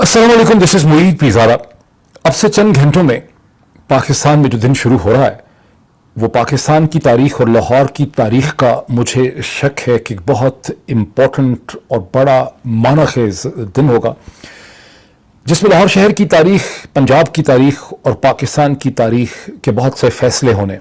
अस्सलाम वालेकुम, this is Moeed पिज़ारा। अब से चंद घंटों में पाकिस्तान में जो दिन शुरू हो रहा है वो पाकिस्तान की तारीख और लाहौर की तारीख का मुझे शक है कि बहुत इम्पोर्टेंट और बड़ा मानाखेज दिन होगा, जिसमें लाहौर शहर की तारीख, पंजाब की तारीख और पाकिस्तान की तारीख के बहुत से फैसले होने।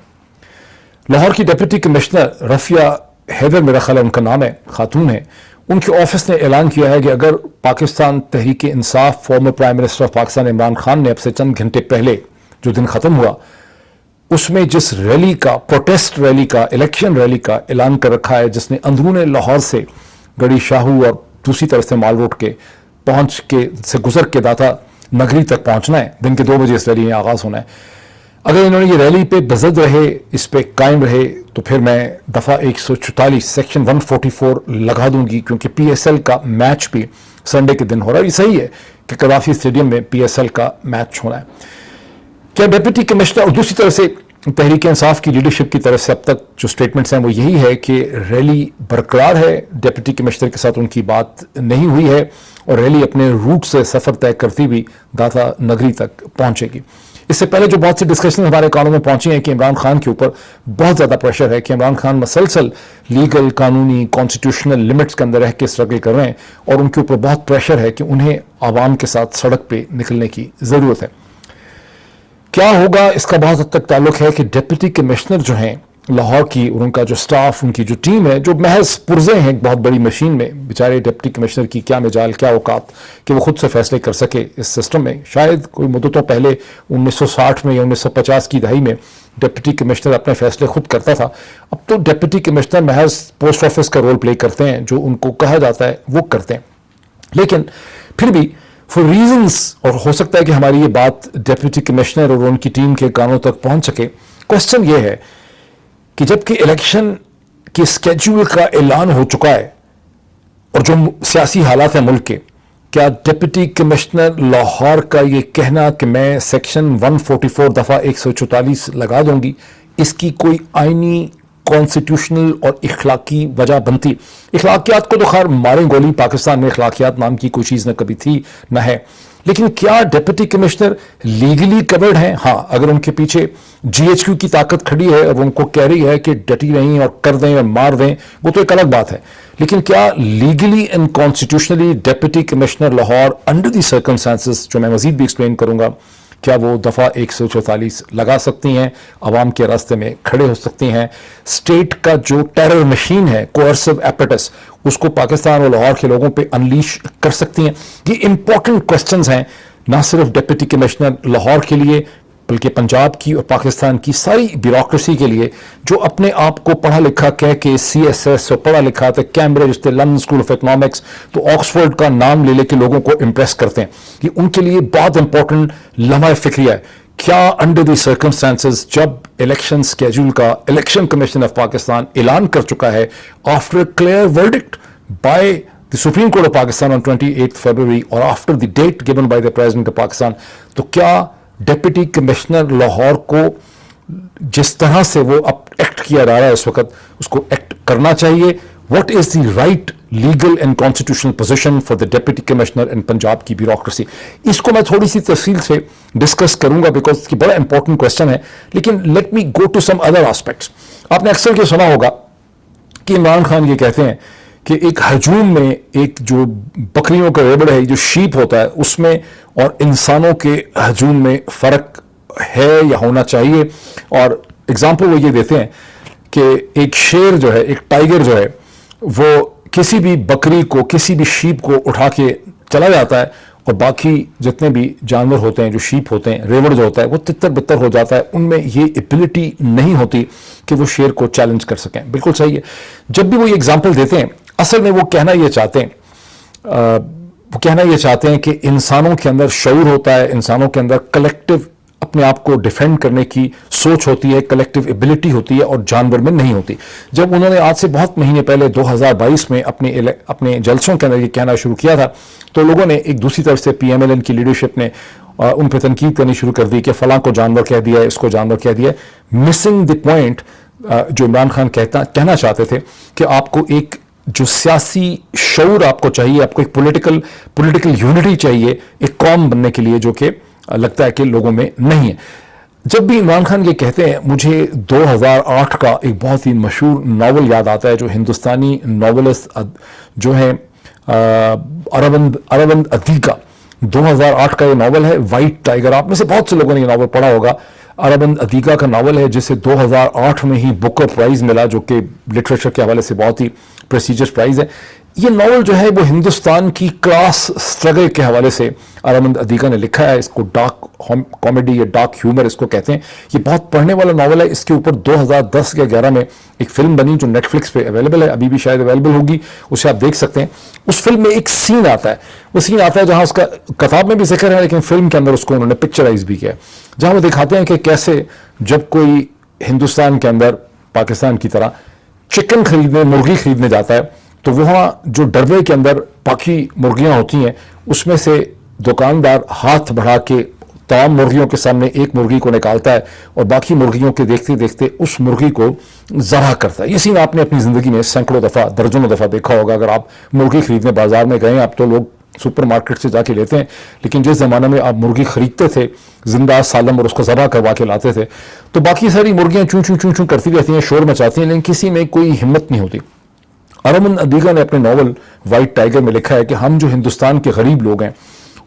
लाहौर की डिप्टी कमिश्नर रफिया हैदर, मेरा ख्याल है उनका नाम है, खातून है, उनके ऑफिस ने ऐलान किया है कि अगर Pakistan Tehreek Insaf, former prime minister of Pakistan Imran Khan ने अब से चंद घंटे पहले जो दिन ख़त्म हुआ उसमें जिस रैली का, प्रोटेस्ट रैली का, इलेक्शन रैली का ऐलान कर रखा है, जिसने अंदरून लाहौर से गड़ी शाहू और दूसरी तरफ से माल रोड के पहुंच के से गुजर के दाता नगरी तक पहुंचना है, दिन के 2 बजे इस रैली में आगाज़ होना है। अगर इन्होंने ये रैली पे बज़द रहे, इस पे कायम रहे, तो फिर मैं दफ़ा 144 सेक्शन 144 लगा दूंगी, क्योंकि PSL का मैच भी संडे के दिन हो रहा है। ये सही है कि कदाफी स्टेडियम में PSL का मैच होना है। क्या डिप्टी कमिश्नर और दूसरी तरफ से तहरीक इंसाफ की लीडरशिप की तरफ से अब तक जो स्टेटमेंट्स हैं वो यही है कि रैली बरकरार है, डिप्टी कमिश्नर के साथ उनकी बात नहीं हुई है और रैली अपने रूट से सफ़र तय करती हुई दाता नगरी तक पहुंचेगी। इससे पहले जो बहुत सी डिस्कशन हमारे कानों में पहुंची हैं कि इमरान खान के ऊपर बहुत ज़्यादा प्रेशर है, कि इमरान खान मसलसल लीगल, कानूनी, कॉन्स्टिट्यूशनल लिमिट्स के अंदर रह के स्ट्रगल कर रहे हैं और उनके ऊपर बहुत प्रेशर है कि उन्हें आवाम के साथ सड़क पे निकलने की ज़रूरत है। क्या होगा इसका बहुत हद तक ताल्लुक है कि डिप्टी कमिश्नर जो हैं लाहौर की और उनका जो स्टाफ, उनकी जो टीम है, जो महज पुर्जे हैं एक बहुत बड़ी मशीन में, बेचारे डिप्टी कमिश्नर की क्या मजाल, क्या औकात कि वो खुद से फैसले कर सके इस सिस्टम में। शायद कोई मुद्दतों पहले 1960 में या 1950 की दहाई में डिप्टी कमिश्नर अपने फैसले खुद करता था। अब तो डिप्टी कमिश्नर महज पोस्ट ऑफिस का रोल प्ले करते हैं, जो उनको कहा जाता है वो करते हैं। लेकिन फिर भी फॉर रीजंस, और हो सकता है कि हमारी ये बात डिप्टी कमिश्नर और उनकी टीम के कानों तक पहुंच सके। क्वेश्चन ये है कि जबकि इलेक्शन के स्केड्यूल का ऐलान हो चुका है और जो सियासी हालात हैं मुल्क के, क्या डिप्टी कमिश्नर लाहौर का ये कहना कि मैं सेक्शन 144 दफ़ा 144 लगा दूंगी, इसकी कोई आईनी, कॉन्स्टिट्यूशनल और इखलाकी वजह बनती? इखलाकियात को तो खैर मारें गोली, पाकिस्तान में इखलाकियात नाम की कोई चीज़ न कभी थी न है, लेकिन क्या डिप्टी कमिश्नर लीगली कवर्ड हैं? हाँ, अगर उनके पीछे GHQ की ताकत खड़ी है और उनको कह रही है कि डटी रहें और कर दें और मार दें, वो तो एक अलग बात है। लेकिन क्या legally and constitutionally deputy commissioner Lahore under the circumstances, जो मैं मजीद भी एक्सप्लेन करूंगा, क्या वो दफ़ा 144 लगा सकती हैं, आवाम के रास्ते में खड़े हो सकती हैं? स्टेट का जो टेरर मशीन है, कोअर्सिव एपेटस, उसको पाकिस्तान और लाहौर के लोगों पे अनलीश कर सकती हैं? ये इंपॉर्टेंट क्वेश्चंस हैं, ना सिर्फ डिप्टी कमिश्नर लाहौर के लिए बल्कि पंजाब की और पाकिस्तान की सारी ब्यूरोक्रेसी के लिए, जो अपने आप को पढ़ा लिखा कह के CSS और पढ़ा लिखा तो कैम्ब्रिज, तो लंदन स्कूल ऑफ इकोनॉमिक्स, तो ऑक्सफोर्ड का नाम ले लेके लोगों को इम्प्रेस करते हैं। ये उनके लिए बहुत इंपॉर्टेंट लम्हा फिक्रिया है। क्या अंडर द सर्कमस्टांसेस, जब इलेक्शन स्केड्यूल का इलेक्शन कमीशन ऑफ पाकिस्तान ऐलान कर चुका है after clear verdict by the supreme court of Pakistan on 28 फरवरी और after the date given by the president of Pakistan, तो क्या डिप्टी कमिश्नर लाहौर को जिस तरह से वो अब एक्ट किया जा रहा है इस वक्त, उसको एक्ट करना चाहिए? What is the right legal and constitutional position for the deputy commissioner इन पंजाब की ब्यूरोक्रेसी? इसको मैं थोड़ी सी तफसील से डिस्कस करूंगा बिकॉज ये बड़ा इंपॉर्टेंट क्वेश्चन है। लेकिन let me go to some other aspects. आपने अक्सर ये सुना होगा कि इमरान खान ये कहते हैं कि एक हजूम में, एक जो बकरियों का रेबड़ है, जो शीप होता है, उसमें और इंसानों के हजूम में फ़र्क है या होना चाहिए। और एग्जाम्पल वो ये देते हैं कि एक शेर जो है, एक टाइगर जो है, वो किसी भी बकरी को, किसी भी शीप को उठा के चला जाता है और बाकी जितने भी जानवर होते हैं, जो शीप होते हैं, रेवड़ जो होता है, वो तितर बितर हो जाता है। उनमें ये एबिलिटी नहीं होती कि वो शेर को चैलेंज कर सकें। बिल्कुल सही है। जब भी वो ये एग्जाम्पल देते हैं, असल में वो कहना ये चाहते हैं कि इंसानों के अंदर शऊर होता है, इंसानों के अंदर कलेक्टिव अपने आप को डिफेंड करने की सोच होती है, कलेक्टिव एबिलिटी होती है, और जानवर में नहीं होती। जब उन्होंने आज से बहुत महीने पहले 2022 में अपने जलसों के अंदर ये कहना शुरू किया था, तो लोगों ने एक दूसरी तरफ से PMLN की लीडरशिप ने उन पर तनकीद करनी शुरू कर दी कि फलां को जानवर कह दिया है, इसको जानवर कह दिया है, मिसिंग द पॉइंट जो इमरान खान कहना चाहते थे कि आपको एक जो सियासी शऊर आपको चाहिए, आपको एक पॉलिटिकल यूनिटी चाहिए एक कौम बनने के लिए, जो कि लगता है कि लोगों में नहीं है। जब भी इमरान खान ये कहते हैं, मुझे 2008 का एक बहुत ही मशहूर नावल याद आता है, जो हिंदुस्तानी नावलिस्ट जो है अरविंद अदीगा, 2008 का ये नावल है वाइट टाइगर। आप में से बहुत से लोगों ने ये नावल पढ़ा होगा। अरविंद अदीगा का नावल है जिसे 2008 में ही बुकर प्राइज मिला, जो कि लिटरेचर के हवाले से बहुत ही प्रेस्टिजियस प्राइज है। ये नावल जो है वो हिंदुस्तान की क्लास स्ट्रगल के हवाले से अरविंद अदीगा ने लिखा है। इसको डार्क कॉमेडी या डार्क ह्यूमर इसको कहते हैं। ये बहुत पढ़ने वाला नावल है। इसके ऊपर 2010 के 11 में एक फिल्म बनी जो नेटफ्लिक्स पे अवेलेबल है, अभी भी शायद अवेलेबल होगी, उसे आप देख सकते हैं। उस फिल्म में एक सीन आता है, वो सीन आता है जहां उसका किताब में भी जिक्र है, लेकिन फिल्म के अंदर उसको उन्होंने पिक्चराइज भी किया, जहां वो दिखाते हैं कि कैसे जब कोई हिंदुस्तान के अंदर पाकिस्तान की तरह चिकन खरीदने, मुर्गी खरीदने जाता है, तो वहाँ जो डरबे के अंदर बाकी मुर्गियाँ होती हैं, उसमें से दुकानदार हाथ बढ़ा के तमाम मुर्गियों के सामने एक मुर्गी को निकालता है और बाकी मुर्गियों के देखते देखते उस मुर्गी को ज़बह करता है। ये सीन आपने अपनी ज़िंदगी में सैकड़ों दफ़ा, दर्जनों दफ़ा देखा होगा। अगर आप मुर्गी खरीदने बाजार में गए, आप तो लोग सुपर मार्केट से जाके लेते हैं, लेकिन जिस ज़माने में आप मुर्गी खरीदते थे जिंदा सालम और उसको ज़बह करवा के लाते थे, तो बाकी सारी मुर्गियाँ चूँ चूँ चूँ चूँ करती रहती हैं, शोर मचाती हैं, लेकिन किसी में कोई हिम्मत नहीं होती। अरविंद अदीगा ने अपने नावल वाइट टाइगर में लिखा है कि हम जो हिंदुस्तान के गरीब लोग हैं,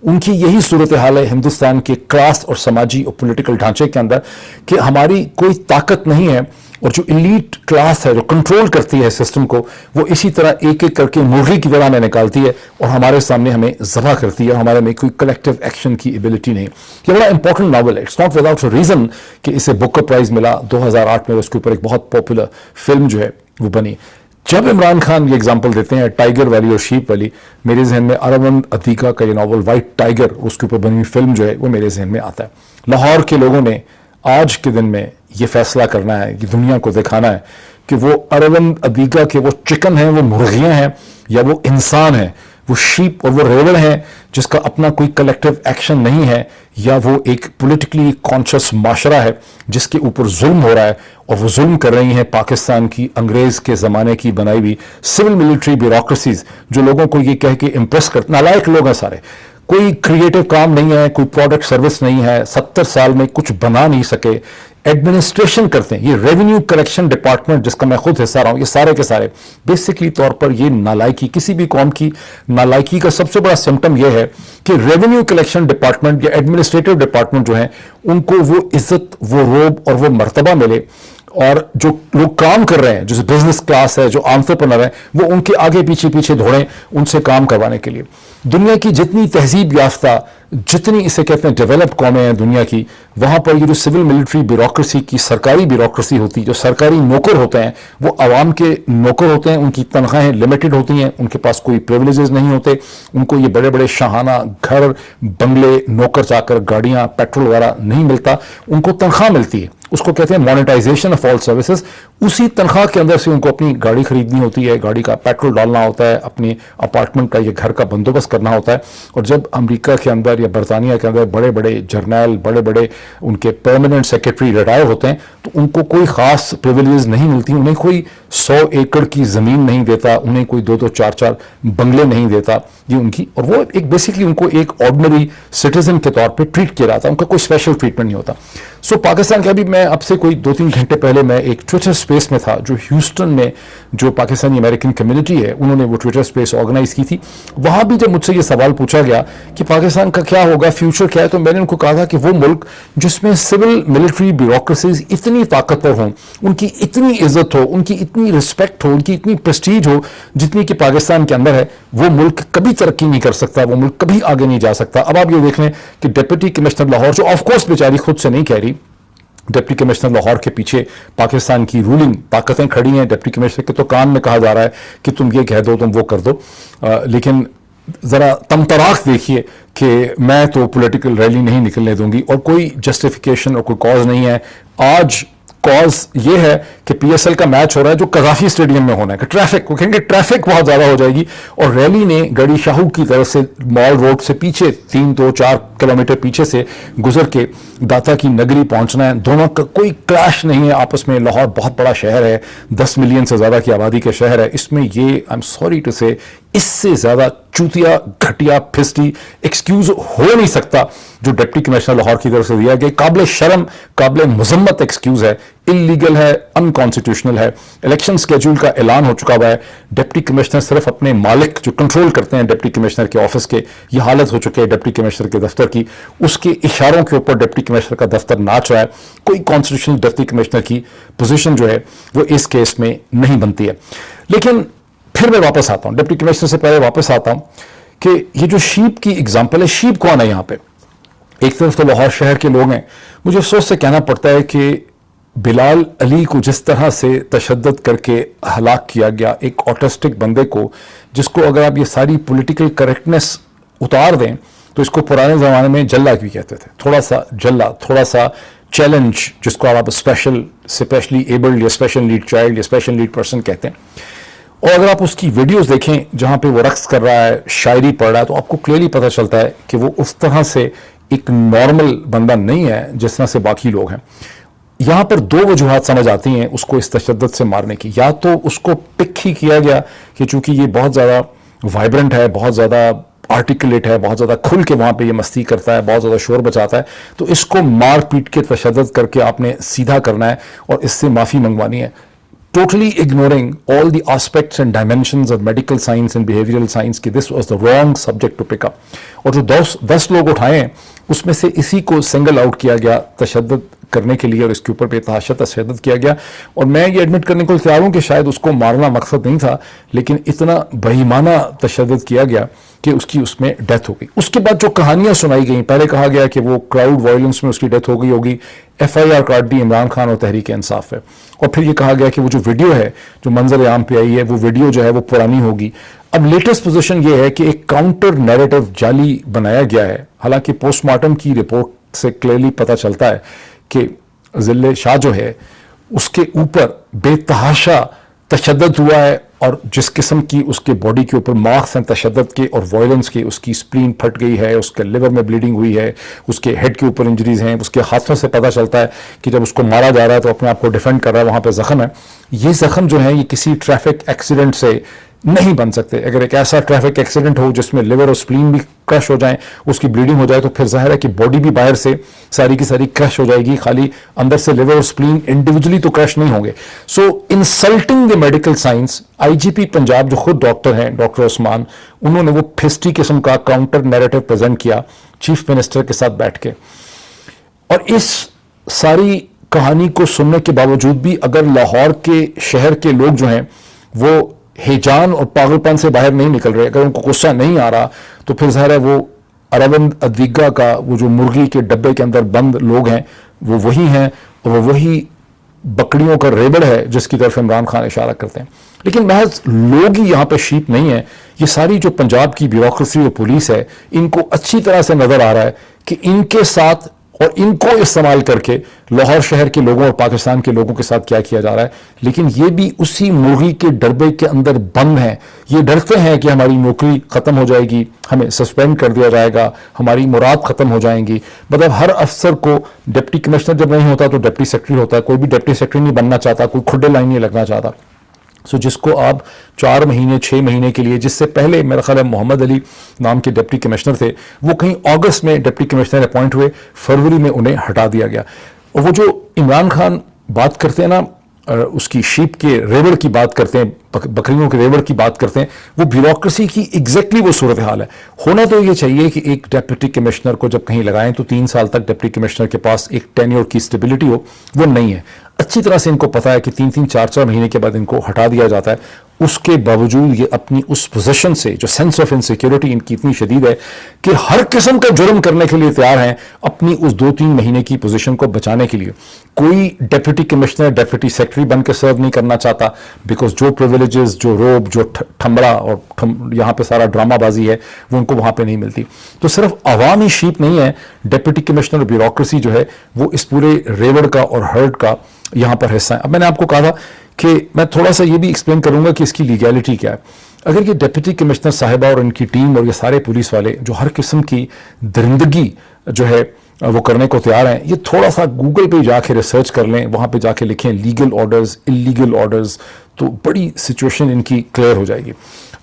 उनकी यही सूरत हाल है हिंदुस्तान के क्लास और समाजी और पॉलिटिकल ढांचे के अंदर, कि हमारी कोई ताकत नहीं है, और जो इलीट क्लास है जो कंट्रोल करती है सिस्टम को, वो इसी तरह एक एक करके मुर्गी की तरह में निकालती है और हमारे सामने हमें ज़बह करती है। हमारे में कोई कलेक्टिव एक्शन की एबिलिटी नहीं। ये बड़ा इंपॉर्टेंट नावल है। इट्स नॉट विदाउट रीज़न कि इसे बुकर प्राइज़ मिला 2008 में। उसके ऊपर एक बहुत पॉपुलर फिल्म जो है वो बनी। जब इमरान खान ये एग्जाम्पल देते हैं टाइगर वाली और शीप वाली, मेरे जहन में अरविंद अदीगा का ये नावल वाइट टाइगर, उसके ऊपर बनी हुई फिल्म जो है वो मेरे जहन में आता है। लाहौर के लोगों ने आज के दिन में ये फैसला करना है, कि दुनिया को दिखाना है कि वो अरविंद अदीगा के वो चिकन हैं, वो मुर्गियां हैं, या वो इंसान हैं, वो शीप और वो रेवल हैं जिसका अपना कोई कलेक्टिव एक्शन नहीं है, या वो एक पॉलिटिकली कॉन्शियस माशरा है जिसके ऊपर जुल्म हो रहा है, और वो जुल्म कर रही हैं पाकिस्तान की अंग्रेज़ के ज़माने की बनाई हुई सिविल मिलिट्री ब्यूरोक्रेसीज, जो लोगों को ये कह के इम्प्रेस करते, नालायक लोग हैं सारे, कोई क्रिएटिव काम नहीं है, कोई प्रोडक्ट सर्विस नहीं है, 70 साल में कुछ बना नहीं सके, एडमिनिस्ट्रेशन करते हैं। ये रेवेन्यू कलेक्शन डिपार्टमेंट जिसका मैं खुद हिस्सा रहा हूँ, ये सारे के सारे बेसिकली तौर पर ये नालायकी, किसी भी कौम की नालायकी का सबसे बड़ा सिम्टम ये है कि रेवेन्यू कलेक्शन डिपार्टमेंट या एडमिनिस्ट्रेटिव डिपार्टमेंट जो है, उनको वो इज्जत, वो रोब और वो मर्तबा मिले, और जो लोग काम कर रहे हैं, जो बिजनेस क्लास है, जो एंटरप्रेन्योर है, वो उनके आगे पीछे पीछे दौड़ें उनसे काम करवाने के लिए। दुनिया की जितनी तहजीब याफ्ता, जितनी इसे कहते हैं डेवलप कौमें हैं दुनिया की, वहाँ पर ये जो सिविल मिलिट्री ब्यूरोक्रेसी की सरकारी ब्यूरोक्रेसी होती है, जो सरकारी नौकर होते हैं, वो आवाम के नौकर होते हैं, उनकी तनख्वाहें लिमिटेड होती हैं, उनके पास कोई प्रिविलेजेस नहीं होते, उनको ये बड़े बड़े शाहाना घर, बंगले, नौकर चाकर, गाड़ियाँ, पेट्रोल वगैरह नहीं मिलता, उनको तनख्वाह मिलती है, उसको कहते हैं मोनेटाइजेशन ऑफ ऑल सर्विसेज। उसी तनख्वाह के अंदर से उनको अपनी गाड़ी खरीदनी होती है, गाड़ी का पेट्रोल डालना होता है, अपनी अपार्टमेंट का या घर का बंदोबस्त करना होता है। और जब अमेरिका के अंदर या बरतानिया के अंदर बड़े बड़े जर्नल, बड़े बड़े उनके परमानेंट सेक्रेटरी रिटायर होते हैं, तो उनको कोई ख़ास प्रिविलेज नहीं मिलती, उन्हें कोई 100 एकड़ की ज़मीन नहीं देता, उन्हें कोई 2-2, 4-4 बंगले नहीं देता, ये उनकी, और वो एक बेसिकली उनको एक ऑर्डिनरी सिटीजन के तौर पे ट्रीट किया जाता है, उनका कोई स्पेशल ट्रीटमेंट नहीं होता। सो पाकिस्तान के, अभी मैं अब से कोई 2-3 घंटे पहले मैं एक ट्विटर स्पेस में था, जो ह्यूस्टन में जो पाकिस्तानी अमेरिकन कम्युनिटी है, उन्होंने वो ट्विटर स्पेस ऑर्गेनाइज की थी। वहाँ भी जब मुझसे ये सवाल पूछा गया कि पाकिस्तान का क्या होगा, फ्यूचर क्या है, तो मैंने उनको कहा था कि वो मुल्क जिसमें सिविल मिलिट्री ब्यूरोक्रेसीज इतनी ताकतवर हों, उनकी इतनी इज्जत हो, उनकी इतनी रिस्पेक्ट हो, उनकी इतनी प्रेस्टीज हो जितनी कि पाकिस्तान के अंदर है, वो मुल्क कभी तरक्की नहीं कर सकता, वो मुल्क कभी आगे नहीं जा सकता। अब आप ये देख लें कि डिप्टी कमिश्नर लाहौर, जो ऑफकोर्स बेचारी खुद से नहीं कह रही, डिप्टी कमिश्नर लाहौर के पीछे पाकिस्तान की रूलिंग ताकतें खड़ी हैं। डिप्टी कमिश्नर के तो कान में कहा जा रहा है कि तुम ये कह दो, तुम वो कर दो, लेकिन ज़रा तमतराक देखिए कि मैं तो पॉलिटिकल रैली नहीं निकलने दूंगी, और कोई जस्टिफिकेशन और कोई कॉज नहीं है। आज کاز یہ ہے کہ پی ایس ایل کا میچ ہو رہا ہے جو قذافی اسٹیڈیم میں ہونا ہے, کہ ٹریفک, وہ کہیں گے ٹریفک بہت زیادہ ہو جائے گی, اور ریلی نے گڑی شاہو کی طرف سے مال روڈ سے پیچھے 3-4 کلومیٹر پیچھے سے گزر کے داتا کی نگری پہنچنا ہے. دونوں کا کوئی کلیش نہیں ہے آپس میں. لاہور بہت بڑا شہر ہے, 10 ملین سے زیادہ کی آبادی کا شہر ہے. اس میں یہ آئی ایم سوری ٹو سے اس سے زیادہ چوتیا, گھٹیا, پھسٹی ایکسکیوز ہو نہیں سکتا جو ڈپٹی کمشنر لاہور کی طرف سے دیا گیا. قابل شرم, قابل مذمت ایکسکیوز ہے, انلیگل ہے, انکانسٹیٹیوشنل ہے. الیکشن سکیجول کا اعلان ہو چکا ہوا ہے. ڈپٹی کمشنر صرف اپنے مالک جو کنٹرول کرتے ہیں ڈپٹی کمشنر کے آفس کے, یہ حالت ہو چکی ہے ڈپٹی کمشنر کے دفتر کی. اس کے اشاروں کے اوپر ڈپٹی کمشنر کا دفتر ناچ رہا ہے. کوئی کانسٹیٹیوشنل ڈپٹی کمشنر کی پوزیشن جو ہے وہ اس کیس میں نہیں بنتی ہے. لیکن پھر میں واپس آتا ہوں, ڈپٹی کمشنر سے پہلے واپس آتا ہوں کہ یہ جو شیپ کی اگزامپل ہے, شیپ کون ہے یہاں پہ؟ ایک طرف تو لاہور شہر کے لوگ ہیں. مجھے افسوس سے کہنا پڑتا ہے کہ بلال علی کو جس طرح سے تشدد کر کے ہلاک کیا گیا, ایک آٹسٹک بندے کو, جس کو اگر آپ یہ ساری پولیٹیکل کریکٹنس اتار دیں تو اس کو پرانے زمانے میں جلا بھی کہتے تھے. تھوڑا سا جلا, تھوڑا سا چیلنج, جس کو آپ اسپیشلی ایبلڈ یا اسپیشل نیڈ چائلڈ یا اسپیشل نیڈ پرسن کہتے ہیں. اور اگر آپ اس کی ویڈیوز دیکھیں جہاں پہ وہ رقص کر رہا ہے, شاعری پڑھ رہا ہے, تو آپ کو کلیئرلی پتہ چلتا ہے کہ وہ اس طرح سے ایک نارمل بندہ نہیں ہے جس طرح سے باقی لوگ ہیں. یہاں پر 2 وجوہات سمجھ آتی ہیں اس کو اس تشدد سے مارنے کی. یا تو اس کو پک ہی کیا گیا کہ چونکہ یہ بہت زیادہ وائبرنٹ ہے, بہت زیادہ آرٹیکولیٹ ہے, بہت زیادہ کھل کے وہاں پہ یہ مستی کرتا ہے, بہت زیادہ شور بچاتا ہے, تو اس کو مار پیٹ کے تشدد کر کے آپ نے سیدھا کرنا ہے اور اس سے معافی منگوانی ہے. Totally ignoring all the aspects and dimensions of medical science and behavioral science کہ this was the wrong subject to pick up. اور جو 10 لوگ اٹھائے ہیں اس میں سے اسی کو سنگل آؤٹ کیا گیا تشدد کرنے کے لیے, اور اس کے اوپر بے تحاشا تشدد کیا گیا. اور میں یہ ایڈمٹ کرنے کو تیار ہوں کہ شاید اس کو مارنا مقصد نہیں تھا, لیکن اتنا بہیمانہ تشدد کیا گیا کہ اس میں ڈیتھ ہو گئی. اس کے بعد جو کہانیاں سنائی گئیں, پہلے کہا گیا کہ وہ کراؤڈ وائلنس میں اس کی ڈیتھ ہو گئی ہوگی, FIR کارڈ بھی عمران خان اور تحریک انصاف ہے. اور پھر یہ کہا گیا کہ وہ جو ویڈیو ہے جو منظر عام پہ آئی ہے, وہ ویڈیو جو ہے وہ پرانی ہوگی. اب لیٹسٹ پوزیشن یہ ہے کہ ایک کاؤنٹر نیریٹو جعلی بنایا گیا ہے. حالانکہ پوسٹ مارٹم کی رپورٹ سے کلیئرلی پتہ چلتا ہے کہ ذل شاہ جو ہے اس کے اوپر بے تحاشا تشدد ہوا ہے, اور جس قسم کی اس کے باڈی کے اوپر مارکس ہیں تشدد کے اور وائلنس کے, اس کی سپلین پھٹ گئی ہے, اس کے لیور میں بلیڈنگ ہوئی ہے, اس کے ہیڈ کے اوپر انجریز ہیں, اس کے ہاتھوں سے پتہ چلتا ہے کہ جب اس کو مارا جا رہا ہے تو اپنے آپ کو ڈیفینڈ کر رہا ہے, وہاں پہ زخم ہے. یہ زخم جو ہیں یہ کسی ٹریفک ایکسیڈنٹ سے نہیں بن سکتے. اگر ایک ایسا ٹریفک ایکسیڈنٹ ہو جس میں لیور اور سپلین بھی کرش ہو جائیں, اس کی بلیڈنگ ہو جائے, تو پھر ظاہر ہے کہ باڈی بھی باہر سے ساری کی ساری کرش ہو جائے گی, خالی اندر سے لیور اور سپلین انڈیویجلی تو کرش نہیں ہوں گے. سو انسلٹنگ دی میڈیکل سائنس. IGP پنجاب جو خود ڈاکٹر ہیں, ڈاکٹر عثمان, انہوں نے وہ پھسٹی قسم کا کاؤنٹر نیریٹو پریزنٹ کیا چیف منسٹر کے ساتھ بیٹھ کے. اور اس ساری کہانی کو سننے کے باوجود بھی اگر لاہور کے شہر کے لوگ جو ہیں وہ ہیجان اور پاگل پن سے باہر نہیں نکل رہے, اگر ان کو غصہ نہیں آ رہا, تو پھر ظاہر ہے وہ اروند ادویگا کا وہ جو مرغی کے ڈبے کے اندر بند لوگ ہیں وہ وہی ہیں, اور وہ وہی بکریوں کا ریبڑ ہے جس کی طرف عمران خان اشارہ کرتے ہیں. لیکن محض لوگ ہی یہاں پہ شیپ نہیں ہیں, یہ ساری جو پنجاب کی بیوروکریسی اور پولیس ہے, ان کو اچھی طرح سے نظر آ رہا ہے کہ ان کے ساتھ اور ان کو استعمال کر کے لاہور شہر کے لوگوں اور پاکستان کے لوگوں کے ساتھ کیا کیا جا رہا ہے. لیکن یہ بھی اسی مرغی کے ڈربے کے اندر بند ہیں. یہ ڈرتے ہیں کہ ہماری نوکری ختم ہو جائے گی, ہمیں سسپینڈ کر دیا جائے گا, ہماری مراد ختم ہو جائیں گی. مطلب ہر افسر کو ڈپٹی کمشنر جب نہیں ہوتا تو ڈپٹی سیکرٹری ہوتا ہے. کوئی بھی ڈپٹی سیکرٹری نہیں بننا چاہتا, کوئی کھڈے لائن نہیں لگنا چاہتا. سو جس کو آپ 4 مہینے 6 مہینے کے لیے, جس سے پہلے میرا خیال ہے محمد علی نام کے ڈپٹی کمشنر تھے, وہ کہیں اگست میں ڈپٹی کمشنر اپوائنٹ ہوئے, فروری میں انہیں ہٹا دیا گیا. اور وہ جو عمران خان بات کرتے ہیں نا, اس کی شیپ کے ریوڑ کی بات کرتے ہیں, بکریوں کے ریوڑ کی بات کرتے ہیں, وہ بیوروکریسی کی ایگزیکٹلی وہ صورتحال ہے. ہونا تو یہ چاہیے کہ ایک ڈپٹی کمشنر کو جب کہیں لگائیں تو 3 سال تک ڈپٹی کمشنر کے پاس ایک ٹینیور کی اسٹیبلٹی ہو, وہ نہیں ہے. اچھی طرح سے ان کو پتا ہے کہ 3 4 مہینے کے بعد ان کو ہٹا دیا جاتا ہے. اس کے باوجود یہ اپنی اس پوزیشن سے, جو سینس آف انسیکیورٹی ان کی اتنی شدید ہے کہ ہر قسم کا جرم کرنے کے لیے تیار ہیں اپنی اس 2-3 مہینے کی پوزیشن کو بچانے کے لیے. कोई डेप्यूटी कमिश्नर डेप्यूटी सेक्रेटरी बन के सर्व नहीं करना चाहता, बिकॉज जो प्रिविलेजेस, जो रोब, जो ठमड़ा और यहाँ पे सारा ड्रामाबाजी है वो उनको वहाँ पे नहीं मिलती। तो सिर्फ अवामी शीप नहीं है, डेप्यूटी कमिश्नर और ब्यूरोक्रेसी जो है वो इस पूरे रेवड़ का और हर्ड का यहाँ पर हिस्सा है। अब मैंने आपको कहा था कि मैं थोड़ा सा ये भी एक्सप्लेन करूंगा कि इसकी लीगैलिटी क्या है। अगर ये डिप्टी कमिश्नर साहिबा और इनकी टीम और ये सारे पुलिस वाले जो हर किस्म की दरिंदगी जो है वो करने को तैयार हैं, ये थोड़ा सा गूगल पे जाके रिसर्च कर लें, वहाँ पे जाके लिखें लीगल ऑर्डर्स, इलीगल ऑर्डर्स, तो बड़ी सिचुएशन इनकी क्लियर हो जाएगी।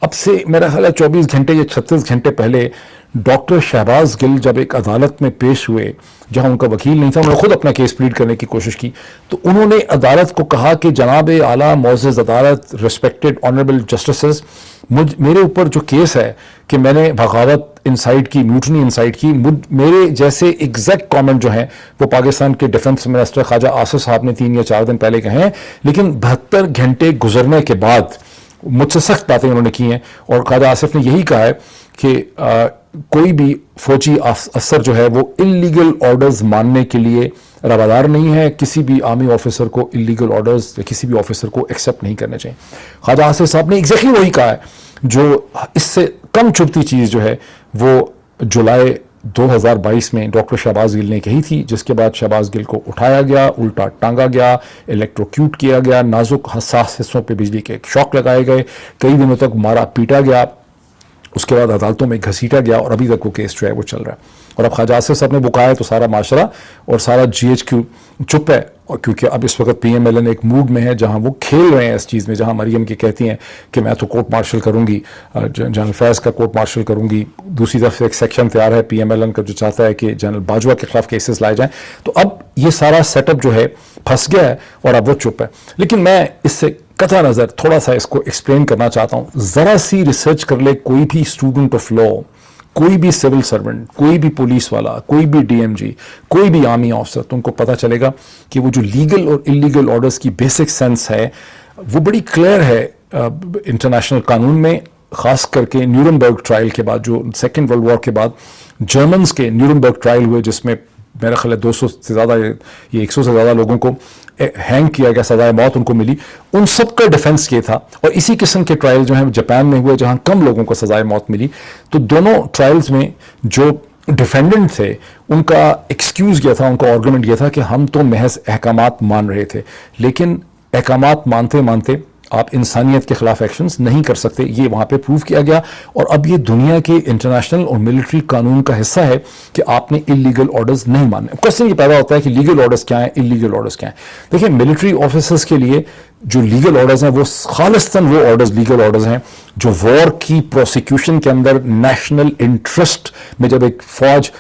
अब से मेरा ख्याल है 24 घंटे या 36 घंटे पहले डॉक्टर शहबाज गिल जब एक अदालत में पेश हुए जहां उनका वकील नहीं था, उन्होंने खुद अपना केस प्लीड करने की कोशिश की, तो उन्होंने अदालत को कहा कि जनाब आला मोअज़्ज़ज़ अदालत, रिस्पेक्टेड ऑनरेबल जस्टिसेस, मेरे ऊपर जो केस है कि मैंने बगावत इंसाइट की, म्यूटनी इंसाइट की, मेरे जैसे एग्जैक्ट कमेंट जो हैं वो पाकिस्तान के डिफेंस मिनिस्टर ख्वाजा आसिफ साहब ने 3 या 4 दिन पहले कहे हैं, लेकिन 72 घंटे गुजरने के बाद मुझसे सख्त बातें उन्होंने की हैं। और ख्वाजा आसिफ ने यही कहा है कि कोई भी फौजी अफसर जो है वो इलीगल ऑर्डर्स मानने के लिए रवादार नहीं है, किसी भी आर्मी ऑफिसर को इलीगल ऑर्डर्स या किसी भी ऑफिसर को एक्सेप्ट नहीं करने चाहिए। ख्वाजा आसिफ साहब ने एग्जैक्टली वही कहा है, जो इससे कम चुभती चीज़ जो है वो जुलाई 2022 में डॉक्टर शहबाज गिल ने कही थी, जिसके बाद शहबाज गिल को उठाया गया, उल्टा टांगा गया, इलेक्ट्रोक्यूट किया गया, नाजुक हसास हिस्सों पे बिजली के शॉक लगाए गए, कई दिनों तक मारा पीटा गया, उसके बाद अदालतों में घसीटा गया और अभी तक वो केस जो है वो चल रहा है। और अब ख्वाजा आसिफ साहब ने बुकाया तो सारा माशरा और सारा GHQ चुप है, और क्योंकि अब इस वक्त PMLN एक मूड में है जहां वो खेल रहे हैं इस चीज़ में, जहां मरियम की कहती हैं कि मैं तो कोर्ट मार्शल करूंगी, जनरल फैज़ का कोर्ट मार्शल करूंगी, दूसरी तरफ से एक सेक्शन तैयार है PMLN का जो चाहता है कि जनरल बाजवा के खिलाफ केसेस लाए जाएं। तो अब ये सारा सेटअप जो है फंस गया है और अब वो चुप है। लेकिन मैं इससे कतई नज़र थोड़ा सा इसको एक्सप्लेन करना चाहता हूँ। ज़रा सी रिसर्च कर ले कोई भी स्टूडेंट ऑफ लॉ, कोई भी सिविल सर्वेंट, कोई भी पुलिस वाला, कोई भी DMG, कोई भी आर्मी ऑफिसर, तो उनको पता चलेगा कि वो जो लीगल और इलीगल ऑर्डर्स की बेसिक सेंस है वो बड़ी क्लियर है इंटरनेशनल कानून में, ख़ास करके न्यूरनबर्ग ट्रायल के बाद, जो सेकेंड वर्ल्ड वॉर के बाद जर्मन्स के न्यूरनबर्ग ट्रायल हुए, जिसमें मेरा ख्याल है 200 से ज़्यादा, ये 100 से ज़्यादा लोगों को हैंग किया गया, सजाए मौत उनको मिली, उन सब का डिफेंस किया था। और इसी किस्म के ट्रायल जो हैं जापान में हुए जहां कम लोगों को सजाए मौत मिली। तो दोनों ट्रायल्स में जो डिफेंडेंट थे उनका एक्सक्यूज़ किया था, उनका आर्गुमेंट किया था कि हम तो महज अहकामात मान रहे थे, लेकिन अहकामात मानते मानते आप इंसानियत के खिलाफ एक्शंस नहीं कर सकते, ये वहाँ पे प्रूव किया गया। और अब ये दुनिया के इंटरनेशनल और मिलिट्री कानून का हिस्सा है कि आपने इलीगल ऑर्डर्स नहीं मानने। क्वेश्चन ये पैदा होता है कि लीगल ऑर्डर्स क्या हैं, इलीगल ऑर्डर्स क्या हैं। देखिए, मिलिट्री ऑफिसर्स के लिए जो लीगल ऑर्डर्स हैं वो खालिस्तन वो ऑर्डर्स लीगल ऑर्डर्स हैं जो वॉर की प्रोसिक्यूशन के अंदर नेशनल इंटरेस्ट में, जब एक फौज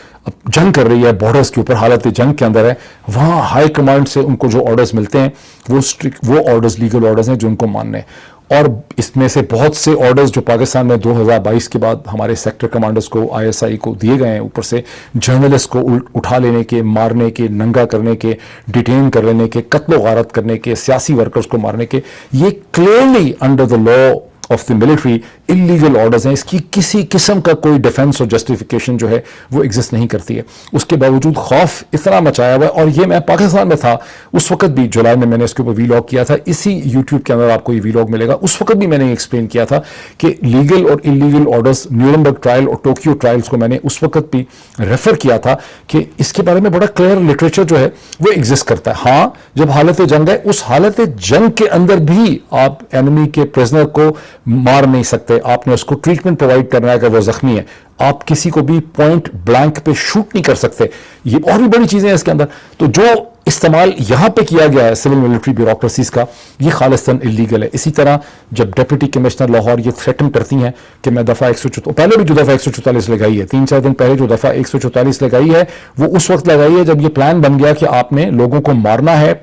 जंग कर रही है, बॉर्डर्स के ऊपर हालत जंग के अंदर है, वहाँ हाई कमांड से उनको जो ऑर्डर्स मिलते हैं वो स्ट्रिक्ट वो ऑर्डर्स लीगल ऑर्डर्स हैं जो उनको मानने हैं। और इसमें से बहुत से ऑर्डर्स जो पाकिस्तान में 2022 के बाद हमारे सेक्टर कमांडर्स को, ISI को दिए गए हैं, ऊपर से जर्नलिस्ट को उठा लेने के, मारने के, नंगा करने के, डिटेन कर लेने के, कत्लो गारत करने के, सियासी वर्कर्स को मारने के, ये clearly under the law of the military illegal orders हैं। इसकी किसी किस्म का कोई डिफेंस और जस्टिफिकेशन जो है वो एग्जिस्ट नहीं करती है। उसके बावजूद खौफ इतना मचाया हुआ है, और ये मैं पाकिस्तान में था उस वक्त भी, जुलाई में मैंने इसके ऊपर वीलॉग किया था, इसी यूट्यूब के अंदर आपको ये वीलॉग मिलेगा, उस वक्त भी मैंने एक्सप्लेन किया था कि लीगल और इलीगल ऑर्डर्स, न्यूरनबर्ग ट्रायल और टोक्यो ट्रायल्स को मैंने उस वक्त भी रेफर किया था कि इसके बारे में बड़ा क्लियर लिटरेचर जो है वो एग्जिस्ट करता है। हाँ, जब हालत जंग है, उस हालत जंग के अंदर भी आप एनिमी के प्रिजनर को मार नहीं सकते, आपने उसको ट्रीटमेंट प्रोवाइड करना है अगर वो जख्मी है, आप किसी को भी पॉइंट ब्लैंक पे शूट नहीं कर सकते। ये और भी बड़ी चीजें हैं इसके अंदर। तो जो इस्तेमाल यहां पे किया गया है सिविल मिलिट्री ब्यूरोक्रेसीज का, ये खालिस्तान इलीगल है। इसी तरह जब डिप्टी कमिश्नर लाहौर ये थ्रेटन करती हैं कि मैं दफा 144, पहले भी जो दफा 144 लगाई है, 3-4 दिन पहले जो दफा 144 लगाई है वो उस वक्त लगाई है जब ये प्लान बन गया कि आपने लोगों को मारना है,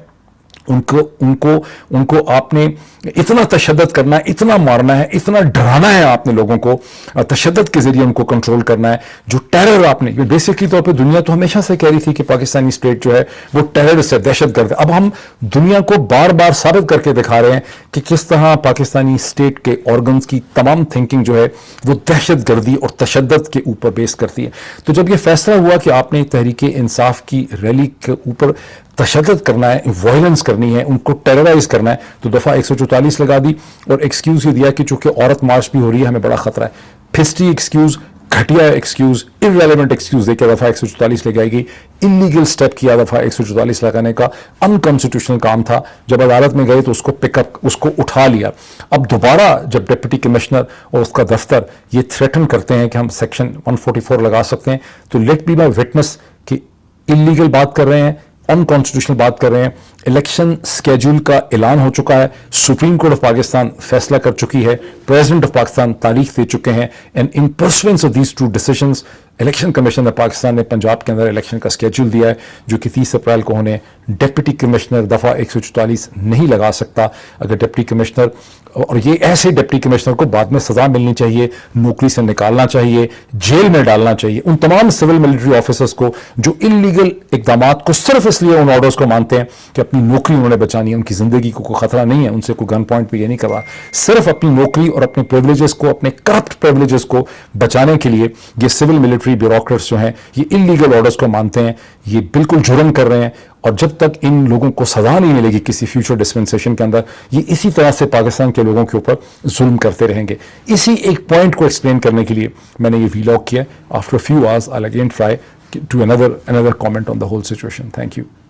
उनको आपने इतना तशद्दुद करना है, इतना मारना है, इतना डराना है, आपने लोगों को तशद्दुद के जरिए उनको कंट्रोल करना है। जो टेरर आपने, बेसिकली तौर पे दुनिया तो हमेशा से कह रही थी कि पाकिस्तानी स्टेट जो है वो टेररिस्ट है, दहशतगर्द है। अब हम दुनिया को बार बार साबित करके दिखा रहे हैं कि किस तरह पाकिस्तानी स्टेट के ऑर्गन्स की तमाम थिंकिंग जो है वो दहशतगर्दी और तशद्दुद के ऊपर बेस करती है। तो जब ये फैसला हुआ कि आपने तहरीक इंसाफ की रैली के ऊपर तशद्दुद करना है, वायलेंस करनी है, उनको टेरराइज करना है, तो दफ़ा 144 लगा दी और एक्सक्यूज़ ये दिया कि चूंकि औरत मार्च भी हो रही है, हमें बड़ा खतरा है। फिस्टी एक्सक्यूज़, घटिया एक्सक्यूज़, इररेलेवेंट एक्सक्यूज़ देकर दफ़ा 144 लगाई गई। इलीगल स्टेप किया दफ़ा 144 लगाने का, अनकॉन्स्टिट्यूशनल काम था। जब अदालत में गए तो उसको पिकअप, उसको उठा लिया। अब दोबारा जब डिप्टी कमिश्नर और उसका दफ्तर ये थ्रेटन करते हैं कि हम सेक्शन 144 लगा सकते हैं, तो लेट बी माई विटनेस कि इलीगल बात कर रहे हैं, अनकॉन्स्टिट्यूशनल बात कर रहे हैं। इलेक्शन स्केड्यूल का ऐलान हो चुका है, सुप्रीम कोर्ट ऑफ पाकिस्तान फैसला कर चुकी है, प्रेसिडेंट ऑफ पाकिस्तान तारीख दे चुके हैं, and in pursuance of these two decisions election commission of Pakistan ने पंजाब के अंदर इलेक्शन का स्केड्यूल दिया है, जो कि 30 अप्रैल को उन्हें डिप्टी कमिश्नर दफ़ा 144 नहीं लगा सकता। अगर डिप्टी कमिश्नर, और ये ऐसे डिप्टी कमिश्नर को बाद में सजा मिलनी चाहिए, नौकरी से निकालना चाहिए, जेल में डालना चाहिए उन तमाम सिविल मिलिट्री ऑफिसर्स को जो इलीगल इकदाम को सिर्फ इसलिए उन ऑर्डर्स को मानते हैं कि अपनी नौकरी उन्होंने बचानी है, उनकी जिंदगी को कोई खतरा नहीं है, उनसे कोई गन पॉइंट भी ये नहीं करवा, सिर्फ अपनी नौकरी और अपने प्रिविलेजेस को, अपने करप्ट प्रिविलेजेस को बचाने के लिए ये सिविल मिलिट्री ब्यूरोक्रेट्स जो हैं ये इलीगल ऑर्डर्स को मानते हैं। ये बिल्कुल जुर्म कर रहे हैं, और जब तक इन लोगों को सजा नहीं मिलेगी किसी फ्यूचर डिस्पेंसेशन के अंदर, ये इसी तरह से पाकिस्तान के लोगों के ऊपर जुल्म करते रहेंगे। इसी एक पॉइंट को एक्सप्लेन करने के लिए मैंने ये वीलॉग किया। After few hours I will again try to another comment on the whole situation. Thank you.